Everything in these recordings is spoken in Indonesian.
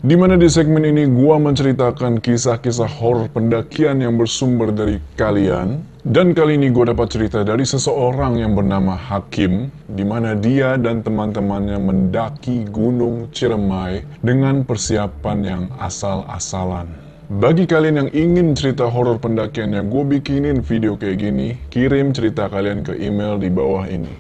Dimana di segmen ini gua menceritakan kisah-kisah horor pendakian yang bersumber dari kalian. Dan kali ini gue dapat cerita dari seseorang yang bernama Hakim, di mana dia dan teman-temannya mendaki Gunung Ciremai dengan persiapan yang asal-asalan. Bagi kalian yang ingin cerita horor pendakian yang gue bikinin video kayak gini, kirim cerita kalian ke email di bawah ini.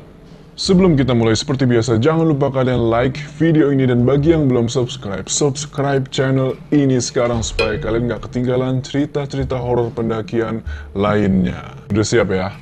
Sebelum kita mulai, seperti biasa, jangan lupa kalian like video ini, dan bagi yang belum subscribe, subscribe channel ini sekarang supaya kalian gak ketinggalan cerita-cerita horor pendakian lainnya. Udah siap ya?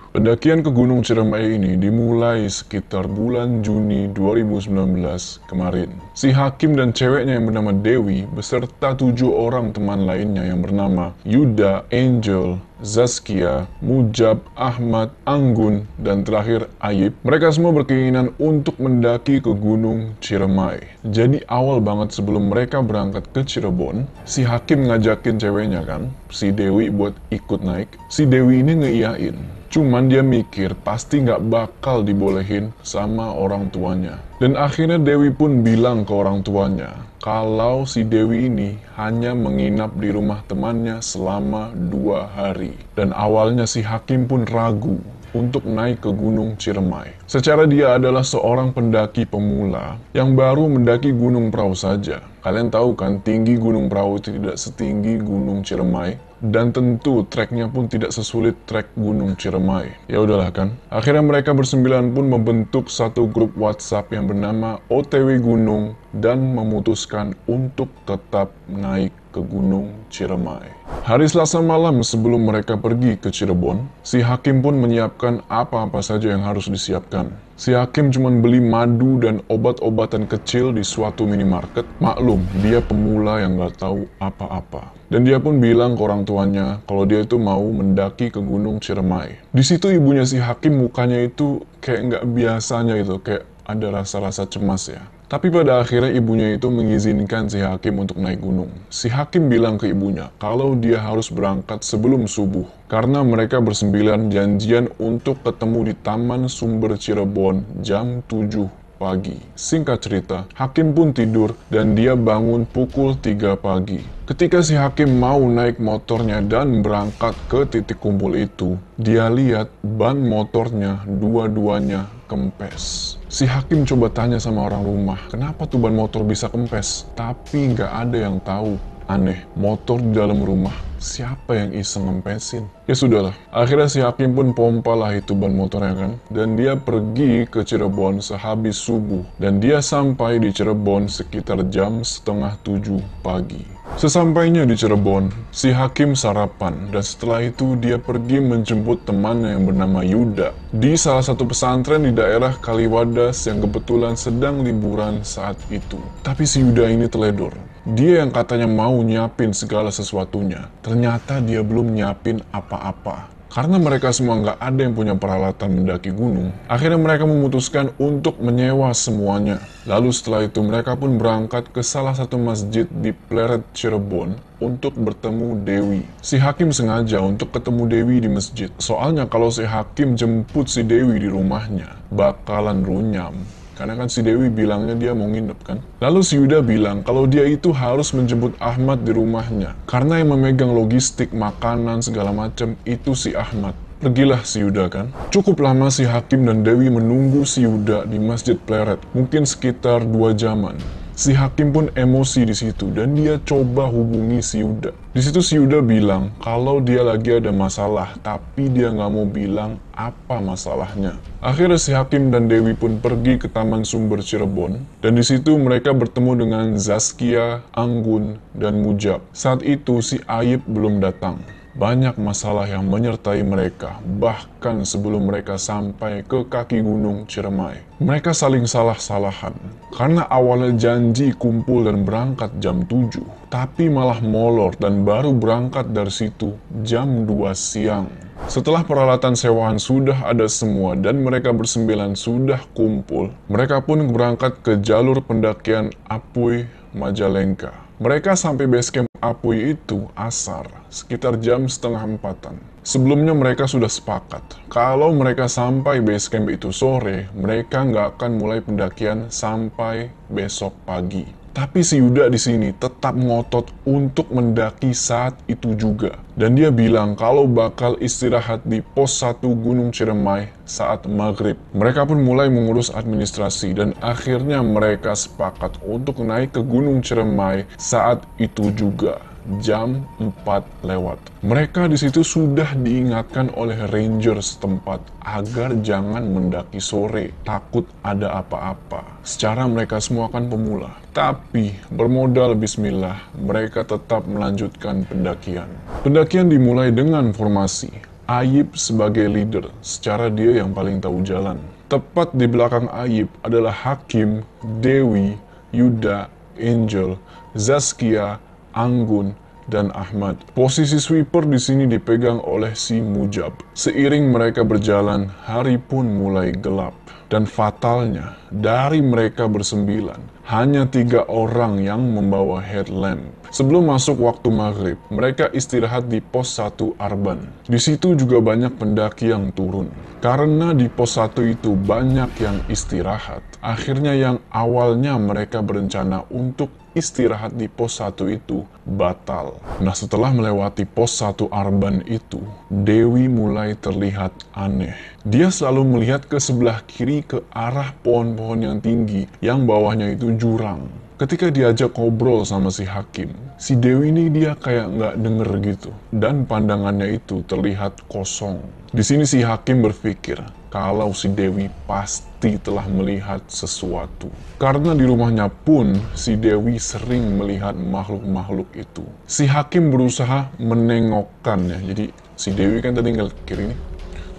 Pendakian ke Gunung Ciremai ini dimulai sekitar bulan Juni 2019 kemarin. Si Hakim dan ceweknya yang bernama Dewi beserta 7 orang teman lainnya yang bernama Yuda, Angel, Zaskia, Mujab, Ahmad, Anggun, dan terakhir Ayib. Mereka semua berkeinginan untuk mendaki ke Gunung Ciremai. Jadi awal banget sebelum mereka berangkat ke Cirebon, si Hakim ngajakin ceweknya kan, si Dewi buat ikut naik. Si Dewi ini ngeiyain. Cuman dia mikir pasti nggak bakal dibolehin sama orang tuanya. Dan akhirnya Dewi pun bilang ke orang tuanya kalau si Dewi ini hanya menginap di rumah temannya selama 2 hari. Dan awalnya si Hakim pun ragu untuk naik ke Gunung Ciremai. Secara dia adalah seorang pendaki pemula yang baru mendaki Gunung Prau saja. Kalian tahu kan, tinggi Gunung Prau tidak setinggi Gunung Ciremai, dan tentu treknya pun tidak sesulit trek Gunung Ciremai. Ya udahlah kan. Akhirnya mereka bersembilan pun membentuk satu grup WhatsApp yang bernama OTW Gunung dan memutuskan untuk tetap naik ke Gunung Ciremai. Hari Selasa malam sebelum mereka pergi ke Cirebon, si Hakim pun menyiapkan apa-apa saja yang harus disiapkan. Si Hakim cuma beli madu dan obat-obatan kecil di suatu minimarket. Maklum, dia pemula yang gak tahu apa-apa. Dan dia pun bilang ke orang tuanya kalau dia itu mau mendaki ke Gunung Ciremai. Di situ ibunya si Hakim mukanya itu kayak nggak biasanya itu, kayak ada rasa-rasa cemas ya. Tapi pada akhirnya ibunya itu mengizinkan si Hakim untuk naik gunung. Si Hakim bilang ke ibunya kalau dia harus berangkat sebelum subuh. Karena mereka bersembilan janjian untuk ketemu di Taman Sumber Cirebon jam 7 pagi. Singkat cerita, Hakim pun tidur dan dia bangun pukul 3 pagi. Ketika si Hakim mau naik motornya dan berangkat ke titik kumpul itu, dia lihat ban motornya dua-duanya kempes. Si Hakim coba tanya sama orang rumah, kenapa tuh ban motor bisa kempes? Tapi nggak ada yang tahu. Aneh, motor di dalam rumah, siapa yang iseng ngempesin? Ya sudahlah, akhirnya si Hakim pun pompa lah itu ban motornya kan. Dan dia pergi ke Cirebon sehabis subuh. Dan dia sampai di Cirebon sekitar jam setengah 7 pagi. Sesampainya di Cirebon, si Hakim sarapan. Dan setelah itu dia pergi menjemput temannya yang bernama Yuda di salah satu pesantren di daerah Kaliwadas yang kebetulan sedang liburan saat itu. Tapi si Yuda ini teledor. Dia yang katanya mau nyiapin segala sesuatunya, ternyata dia belum nyiapin apa-apa. Karena mereka semua nggak ada yang punya peralatan mendaki gunung, akhirnya mereka memutuskan untuk menyewa semuanya. Lalu setelah itu mereka pun berangkat ke salah satu masjid di Pleret Cirebon untuk bertemu Dewi. Si Hakim sengaja untuk ketemu Dewi di masjid. Soalnya kalau si Hakim jemput si Dewi di rumahnya, bakalan runyam. Karena kan si Dewi bilangnya dia mau nginep kan. Lalu si Yuda bilang kalau dia itu harus menjemput Ahmad di rumahnya. Karena yang memegang logistik, makanan, segala macam itu si Ahmad. Pergilah si Yuda kan. Cukup lama si Hakim dan Dewi menunggu si Yuda di Masjid Pleret. Mungkin sekitar 2 jaman. Si Hakim pun emosi di situ dan dia coba hubungi si Yuda. Di situ si Yuda bilang kalau dia lagi ada masalah, tapi dia nggak mau bilang apa masalahnya. Akhirnya si Hakim dan Dewi pun pergi ke Taman Sumber Cirebon, dan di situ mereka bertemu dengan Zaskia, Anggun, dan Mujab. Saat itu si Ayib belum datang. Banyak masalah yang menyertai mereka, bahkan sebelum mereka sampai ke kaki Gunung Ciremai. Mereka saling salah-salahan, karena awalnya janji kumpul dan berangkat jam 7, tapi malah molor dan baru berangkat dari situ jam 2 siang. Setelah peralatan sewaan sudah ada semua dan mereka bersembilan sudah kumpul, mereka pun berangkat ke jalur pendakian Apuy Majalengka. Mereka sampai basecamp Apuy itu asar, sekitar jam setengah 4-an. Sebelumnya mereka sudah sepakat, kalau mereka sampai basecamp itu sore, mereka nggak akan mulai pendakian sampai besok pagi. Tapi si Yuda di sini tetap ngotot untuk mendaki saat itu juga. Dan dia bilang kalau bakal istirahat di pos 1 Gunung Ciremai saat maghrib. Mereka pun mulai mengurus administrasi dan akhirnya mereka sepakat untuk naik ke Gunung Ciremai saat itu juga. Jam 4 lewat. Mereka di situ sudah diingatkan oleh ranger setempat agar jangan mendaki sore, takut ada apa-apa. Secara mereka semua kan pemula. Tapi bermodal bismillah, mereka tetap melanjutkan pendakian. Pendakian dimulai dengan formasi. Ayib sebagai leader, secara dia yang paling tahu jalan. Tepat di belakang Ayib adalah Hakim, Dewi, Yuda, Angel, Zaskia, Anggun, dan Ahmad. Posisi sweeper di sini dipegang oleh si Mujab. Seiring mereka berjalan, hari pun mulai gelap. Dan fatalnya, dari mereka bersembilan, hanya 3 orang yang membawa headlamp. Sebelum masuk waktu maghrib, mereka istirahat di pos 1 Arban. Di situ juga banyak pendaki yang turun. Karena di pos 1 itu banyak yang istirahat. Akhirnya yang awalnya mereka berencana untuk istirahat di pos 1 itu batal. Nah, setelah melewati pos 1 Arban itu, Dewi mulai terlihat aneh. Dia selalu melihat ke sebelah kiri ke arah pohon-pohon yang tinggi, yang bawahnya itu jurang. Ketika diajak ngobrol sama si Hakim, si Dewi ini dia kayak nggak denger gitu. Dan pandangannya itu terlihat kosong. Di sini si Hakim berpikir kalau si Dewi pasti telah melihat sesuatu. Karena di rumahnya pun si Dewi sering melihat makhluk-makhluk itu. Si Hakim berusaha menengokkannya. Jadi si Dewi kan tadi tinggal kiri nih.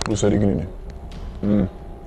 Berusaha digini nih.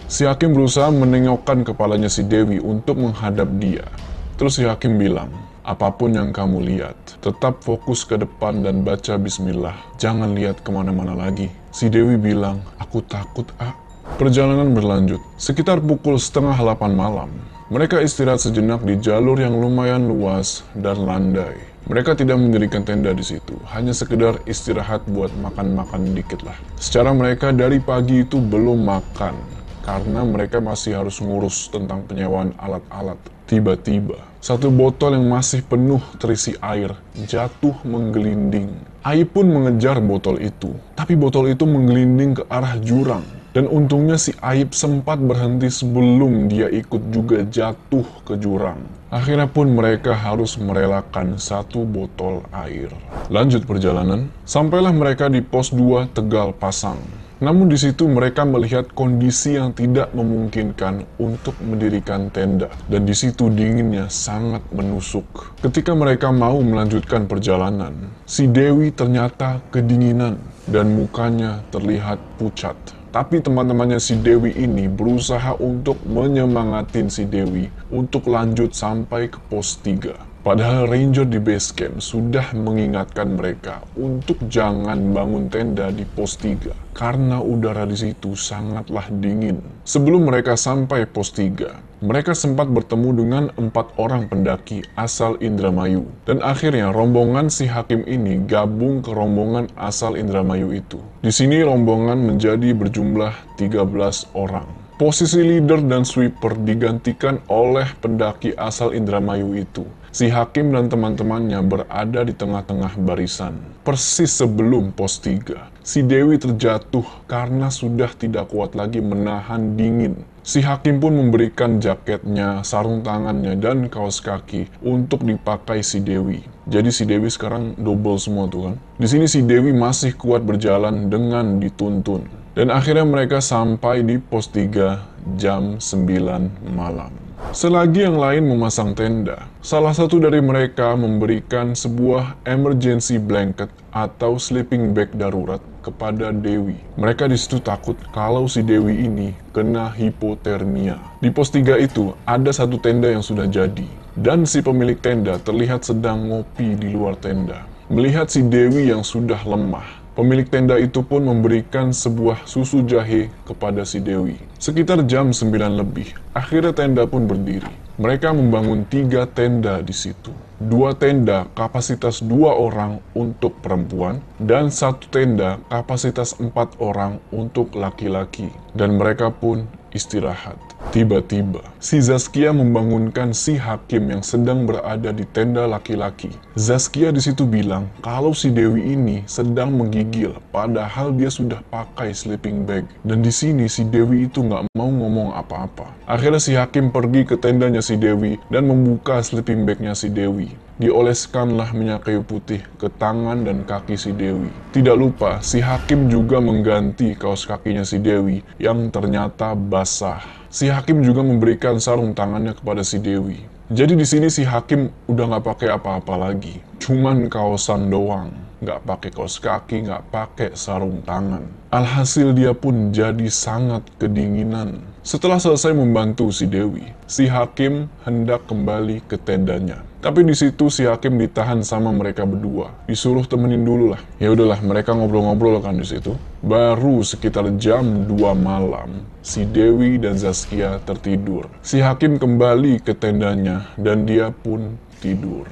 Si Hakim berusaha menengokkan kepalanya si Dewi untuk menghadap dia. Terus si Hakim bilang, apapun yang kamu lihat, tetap fokus ke depan dan baca bismillah. Jangan lihat kemana-mana lagi. Si Dewi bilang, aku takut, ah. Perjalanan berlanjut. Sekitar pukul 7:30 malam, mereka istirahat sejenak di jalur yang lumayan luas dan landai. Mereka tidak mendirikan tenda di situ, hanya sekedar istirahat buat makan-makan dikit lah. Secara mereka dari pagi itu belum makan, karena mereka masih harus ngurus tentang penyewaan alat-alat. Tiba-tiba, satu botol yang masih penuh terisi air jatuh menggelinding. Ayib pun mengejar botol itu, tapi botol itu menggelinding ke arah jurang. Dan untungnya si Ayib sempat berhenti sebelum dia ikut juga jatuh ke jurang. Akhirnya pun mereka harus merelakan satu botol air. Lanjut perjalanan, sampailah mereka di pos 2 Tegal Pasang. Namun di situ mereka melihat kondisi yang tidak memungkinkan untuk mendirikan tenda. Dan di situ dinginnya sangat menusuk. Ketika mereka mau melanjutkan perjalanan, si Dewi ternyata kedinginan dan mukanya terlihat pucat. Tapi teman-temannya si Dewi ini berusaha untuk menyemangatin si Dewi untuk lanjut sampai ke pos 3. Padahal ranger di base camp sudah mengingatkan mereka untuk jangan bangun tenda di pos 3 karena udara di situ sangatlah dingin. Sebelum mereka sampai pos 3, mereka sempat bertemu dengan 4 orang pendaki asal Indramayu. Dan akhirnya rombongan si Hakim ini gabung ke rombongan asal Indramayu itu. Di sini rombongan menjadi berjumlah 13 orang. Posisi leader dan sweeper digantikan oleh pendaki asal Indramayu itu. Si Hakim dan teman-temannya berada di tengah-tengah barisan. Persis sebelum pos 3, si Dewi terjatuh karena sudah tidak kuat lagi menahan dingin. Si Hakim pun memberikan jaketnya, sarung tangannya, dan kaos kaki untuk dipakai si Dewi. Jadi si Dewi sekarang double semua tuh kan. Di sini si Dewi masih kuat berjalan dengan dituntun. Dan akhirnya mereka sampai di pos 3 jam 9 malam. Selagi yang lain memasang tenda, salah satu dari mereka memberikan sebuah emergency blanket atau sleeping bag darurat kepada Dewi. Mereka di situ takut kalau si Dewi ini kena hipotermia. Di pos 3 itu ada satu tenda yang sudah jadi, dan si pemilik tenda terlihat sedang ngopi di luar tenda. Melihat si Dewi yang sudah lemah, pemilik tenda itu pun memberikan sebuah susu jahe kepada si Dewi. Sekitar jam 9 lebih, akhirnya tenda pun berdiri. Mereka membangun 3 tenda di situ. 2 tenda kapasitas 2 orang untuk perempuan, dan 1 tenda kapasitas 4 orang untuk laki-laki. Dan mereka pun istirahat. Tiba-tiba, si Zaskia membangunkan si Hakim yang sedang berada di tenda laki-laki. Zaskia di situ bilang kalau si Dewi ini sedang menggigil, padahal dia sudah pakai sleeping bag. Dan di sini si Dewi itu nggak mau ngomong apa-apa. Akhirnya si Hakim pergi ke tendanya si Dewi dan membuka sleeping bagnya si Dewi. Dioleskanlah minyak kayu putih ke tangan dan kaki si Dewi. Tidak lupa, si Hakim juga mengganti kaos kakinya si Dewi yang ternyata basah. Si Hakim juga memberikan sarung tangannya kepada si Dewi. Jadi di sini si Hakim udah nggak pakai apa-apa lagi, cuman kaosan doang, nggak pakai kaos kaki, nggak pakai sarung tangan. Alhasil dia pun jadi sangat kedinginan. Setelah selesai membantu si Dewi, si Hakim hendak kembali ke tendanya. Tapi di situ si Hakim ditahan sama mereka berdua, disuruh temenin dulu lah. Ya udahlah, mereka ngobrol-ngobrol kan di situ. Baru sekitar jam 2 malam, si Dewi dan Zaskia tertidur. Si Hakim kembali ke tendanya dan dia pun tidur.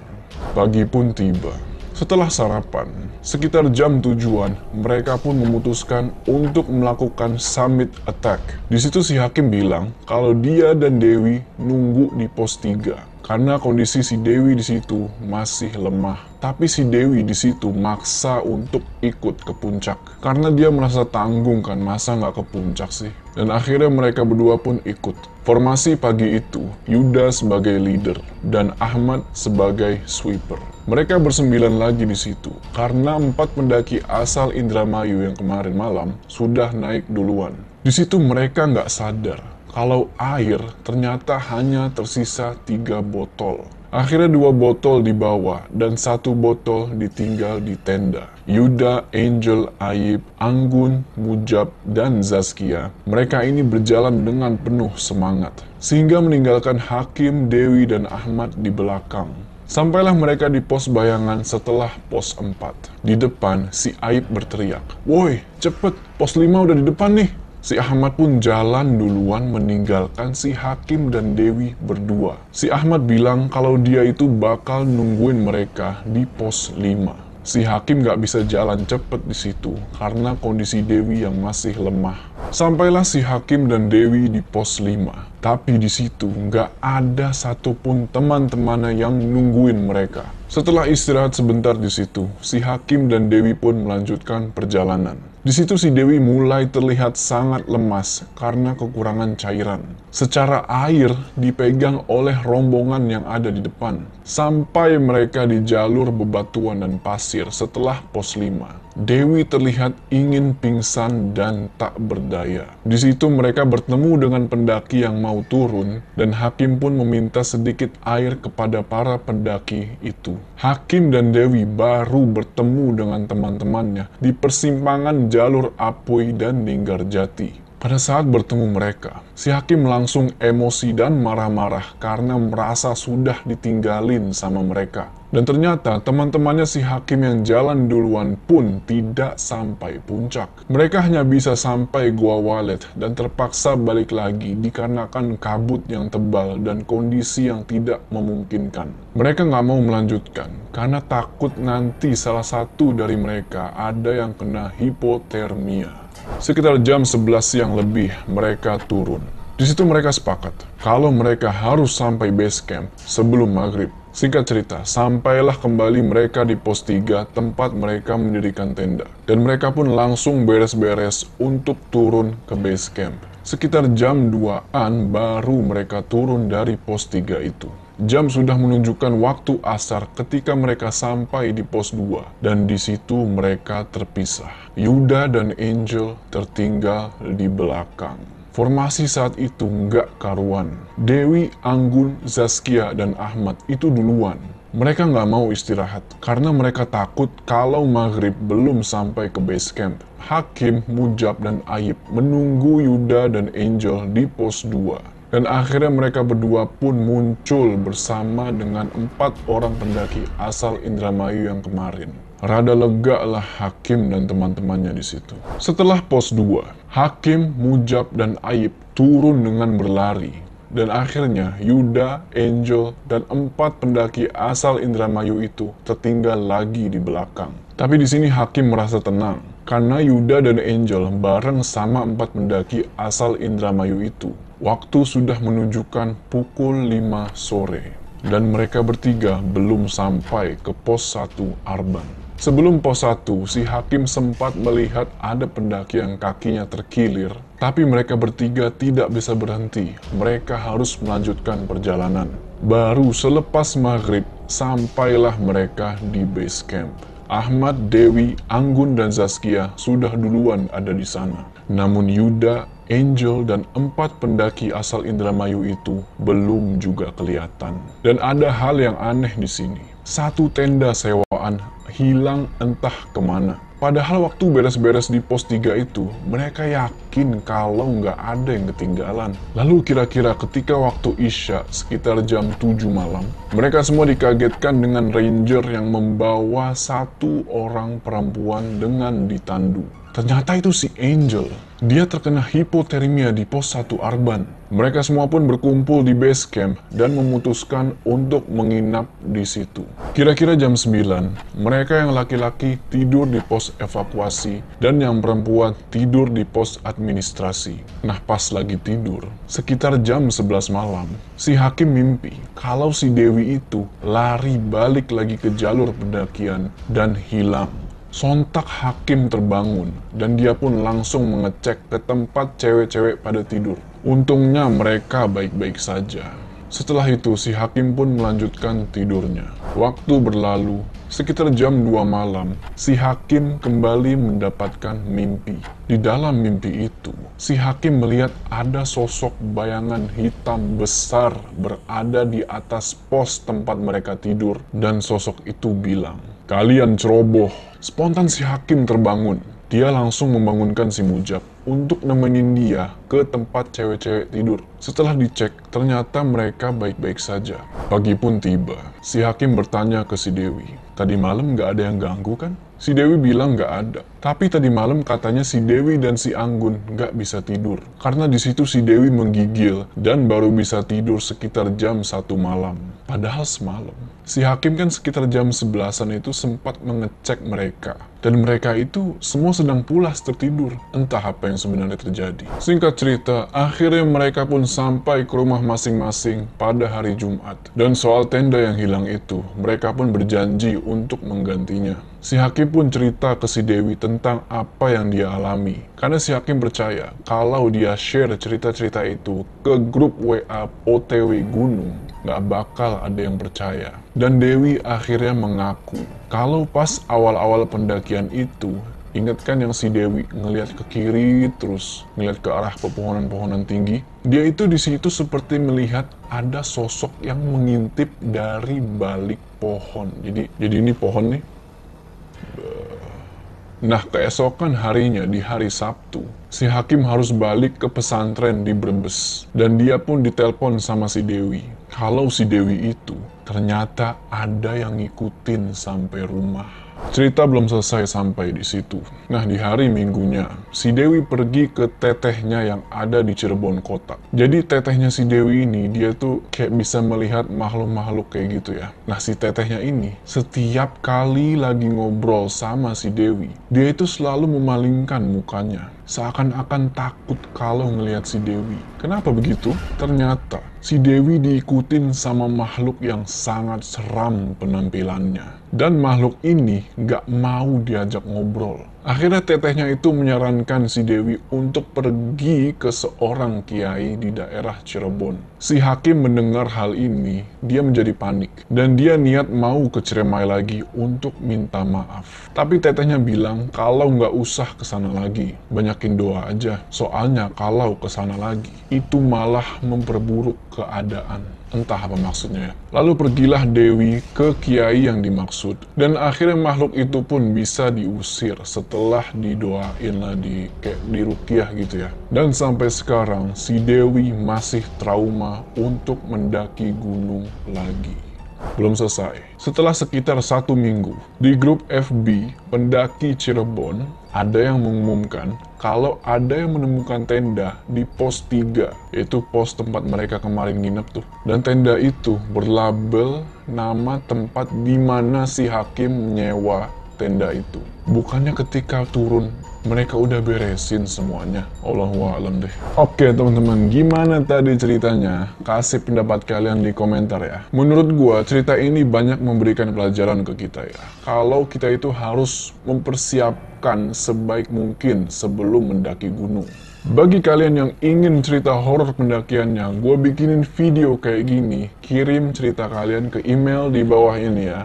Pagi pun tiba. Setelah sarapan, sekitar jam 7-an, mereka pun memutuskan untuk melakukan summit attack. Di situ si Hakim bilang kalau dia dan Dewi nunggu di pos 3. Karena kondisi si Dewi di situ masih lemah. Tapi si Dewi di situ maksa untuk ikut ke puncak. Karena dia merasa tanggung kan, masa nggak ke puncak sih. Dan akhirnya mereka berdua pun ikut. Formasi pagi itu, Yuda sebagai leader dan Ahmad sebagai sweeper. Mereka bersembilan lagi di situ. Karena 4 pendaki asal Indramayu yang kemarin malam sudah naik duluan. Di situ mereka nggak sadar kalau air ternyata hanya tersisa 3 botol. Akhirnya 2 botol dibawa dan 1 botol ditinggal di tenda. Yuda, Angel, Aib, Anggun, Mujab, dan Zaskia, mereka ini berjalan dengan penuh semangat. Sehingga meninggalkan Hakim, Dewi, dan Ahmad di belakang. Sampailah mereka di pos bayangan setelah pos 4. Di depan, si Aib berteriak, "Woi, cepet, pos 5 udah di depan nih." Si Ahmad pun jalan duluan meninggalkan si Hakim dan Dewi berdua. Si Ahmad bilang kalau dia itu bakal nungguin mereka di pos 5. Si Hakim gak bisa jalan cepet di situ karena kondisi Dewi yang masih lemah. Sampailah si Hakim dan Dewi di pos 5. Tapi di situ nggak ada satupun teman-temannya yang nungguin mereka. Setelah istirahat sebentar di situ, si Hakim dan Dewi pun melanjutkan perjalanan. Di situ si Dewi mulai terlihat sangat lemas karena kekurangan cairan. Secara air dipegang oleh rombongan yang ada di depan. Sampai mereka di jalur bebatuan dan pasir setelah pos 5. Dewi terlihat ingin pingsan dan tak berdaya. Di situ mereka bertemu dengan pendaki yang mau turun dan Hakim pun meminta sedikit air kepada para pendaki itu. Hakim dan Dewi baru bertemu dengan teman-temannya di persimpangan jalur Apuy dan Ninggarjati. Pada saat bertemu mereka, si Hakim langsung emosi dan marah-marah karena merasa sudah ditinggalin sama mereka. Dan ternyata teman-temannya si Hakim yang jalan duluan pun tidak sampai puncak. Mereka hanya bisa sampai Gua Walet dan terpaksa balik lagi dikarenakan kabut yang tebal dan kondisi yang tidak memungkinkan. Mereka nggak mau melanjutkan karena takut nanti salah satu dari mereka ada yang kena hipotermia. Sekitar jam 11 siang lebih, mereka turun. Di situ mereka sepakat kalau mereka harus sampai base camp sebelum maghrib. Singkat cerita, sampailah kembali mereka di pos 3 tempat mereka mendirikan tenda. Dan mereka pun langsung beres-beres untuk turun ke base camp. Sekitar jam 2-an baru mereka turun dari pos 3 itu. Jam sudah menunjukkan waktu asar ketika mereka sampai di pos 2. Dan di situ mereka terpisah. Yuda dan Angel tertinggal di belakang. Formasi saat itu nggak karuan. Dewi, Anggun, Zaskia, dan Ahmad itu duluan. Mereka nggak mau istirahat karena mereka takut kalau maghrib belum sampai ke base camp. Hakim, Mujab, dan Aib menunggu Yuda dan Angel di pos 2. Dan akhirnya mereka berdua pun muncul bersama dengan 4 orang pendaki asal Indramayu yang kemarin. Rada lega lah Hakim dan teman-temannya di situ. Setelah pos 2, Hakim, Mujab, dan Aib turun dengan berlari. Dan akhirnya Yuda, Angel, dan 4 pendaki asal Indramayu itu tertinggal lagi di belakang. Tapi di sini Hakim merasa tenang karena Yuda dan Angel bareng sama 4 pendaki asal Indramayu itu. Waktu sudah menunjukkan pukul 5 sore. Dan mereka bertiga belum sampai ke pos 1 Arban. Sebelum pos 1, si Hakim sempat melihat ada pendaki yang kakinya terkilir. Tapi mereka bertiga tidak bisa berhenti. Mereka harus melanjutkan perjalanan. Baru selepas maghrib, sampailah mereka di base camp. Ahmad, Dewi, Anggun, dan Zaskia sudah duluan ada di sana. Namun Yuda, Angel, dan 4 pendaki asal Indramayu itu belum juga kelihatan. Dan ada hal yang aneh di sini. Satu tenda sewaan hilang entah kemana. Padahal waktu beres-beres di pos 3 itu, mereka yakin kalau nggak ada yang ketinggalan. Lalu kira-kira ketika waktu Isya sekitar jam 7 malam, mereka semua dikagetkan dengan ranger yang membawa 1 orang perempuan dengan ditandu. Ternyata itu si Angel. Dia terkena hipotermia di pos 1 Arban. Mereka semua pun berkumpul di base camp dan memutuskan untuk menginap di situ. Kira-kira jam 9, mereka yang laki-laki tidur di pos evakuasi dan yang perempuan tidur di pos administrasi. Nah, pas lagi tidur, sekitar jam 11 malam, si Hakim mimpi kalau si Dewi itu lari balik lagi ke jalur pendakian dan hilang. Sontak Hakim terbangun dan dia pun langsung mengecek ke tempat cewek-cewek pada tidur. Untungnya mereka baik-baik saja. Setelah itu si Hakim pun melanjutkan tidurnya. Waktu berlalu, sekitar jam 2 malam, si Hakim kembali mendapatkan mimpi. Di dalam mimpi itu, si Hakim melihat ada sosok bayangan hitam besar berada di atas pos tempat mereka tidur. Dan sosok itu bilang, "Kalian ceroboh." Spontan si Hakim terbangun. Dia langsung membangunkan si Mujab untuk nemenin dia ke tempat cewek-cewek tidur. Setelah dicek, ternyata mereka baik-baik saja. Pagi pun tiba. Si Hakim bertanya ke si Dewi, "Tadi malam nggak ada yang ganggu kan?" Si Dewi bilang nggak ada. Tapi tadi malam katanya si Dewi dan si Anggun nggak bisa tidur. Karena di situ si Dewi menggigil dan baru bisa tidur sekitar jam 1 malam. Padahal semalam. Si Hakim kan sekitar jam 11-an itu sempat mengecek mereka. Dan mereka itu semua sedang pulas tertidur. Entah apa yang sebenarnya terjadi. Singkat cerita, akhirnya mereka pun sampai ke rumah masing-masing pada hari Jumat. Dan soal tenda yang hilang itu, mereka pun berjanji untuk menggantinya. Si Hakim pun cerita ke si Dewi tentang apa yang dia alami. Karena si Hakim percaya kalau dia share cerita-cerita itu ke grup WA OTW Gunung, nggak bakal ada yang percaya. Dan Dewi akhirnya mengaku kalau pas awal-awal pendakian itu, ingat kan yang si Dewi ngelihat ke kiri terus ngelihat ke arah pepohonan-pohonan tinggi, dia itu di situ seperti melihat ada sosok yang mengintip dari balik pohon. Jadi ini pohon nih. Nah, keesokan harinya di hari Sabtu, si Hakim harus balik ke pesantren di Brebes. Dan dia pun ditelepon sama si Dewi. Kalau si Dewi itu ternyata ada yang ngikutin sampai rumah. Cerita belum selesai sampai di situ. Nah, di hari Minggunya, si Dewi pergi ke tetehnya yang ada di Cirebon kota. Jadi tetehnya si Dewi ini, dia tuh kayak bisa melihat makhluk-makhluk kayak gitu ya. Nah, si tetehnya ini, setiap kali lagi ngobrol sama si Dewi, dia itu selalu memalingkan mukanya. Seakan-akan takut kalau ngelihat si Dewi. Kenapa begitu? Ternyata, si Dewi diikutin sama makhluk yang sangat seram penampilannya. Dan makhluk ini gak mau diajak ngobrol. Akhirnya tetehnya itu menyarankan si Dewi untuk pergi ke seorang kiai di daerah Cirebon. Si Hakim mendengar hal ini, dia menjadi panik. Dan dia niat mau ke Ciremai lagi untuk minta maaf. Tapi tetehnya bilang kalau nggak usah ke sana lagi, banyakin doa aja. Soalnya kalau ke sana lagi, itu malah memperburuk keadaan. Entah apa maksudnya ya. Lalu pergilah Dewi ke kiai yang dimaksud. Dan akhirnya makhluk itu pun bisa diusir setelah didoain lah, kayak diruqyah gitu ya. Dan sampai sekarang si Dewi masih trauma untuk mendaki gunung lagi. Belum selesai. Setelah sekitar 1 minggu, di grup FB pendaki Cirebon, ada yang mengumumkan kalau ada yang menemukan tenda di pos 3, yaitu pos tempat mereka kemarin nginep tuh. Dan tenda itu berlabel nama tempat di mana si Hakim nyewa tenda itu? Bukannya ketika turun, mereka udah beresin semuanya. Allahua'alam deh. Oke teman-teman, gimana tadi ceritanya? Kasih pendapat kalian di komentar ya. Menurut gua, cerita ini banyak memberikan pelajaran ke kita ya. Kalau kita itu harus mempersiapkan sebaik mungkin sebelum mendaki gunung. Bagi kalian yang ingin cerita horor pendakiannya, gue bikinin video kayak gini. Kirim cerita kalian ke email di bawah ini ya.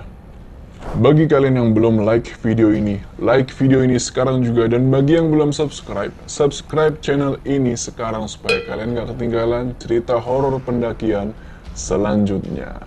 Bagi kalian yang belum like video ini sekarang juga. Dan bagi yang belum subscribe channel ini sekarang supaya kalian gak ketinggalan cerita horor pendakian selanjutnya.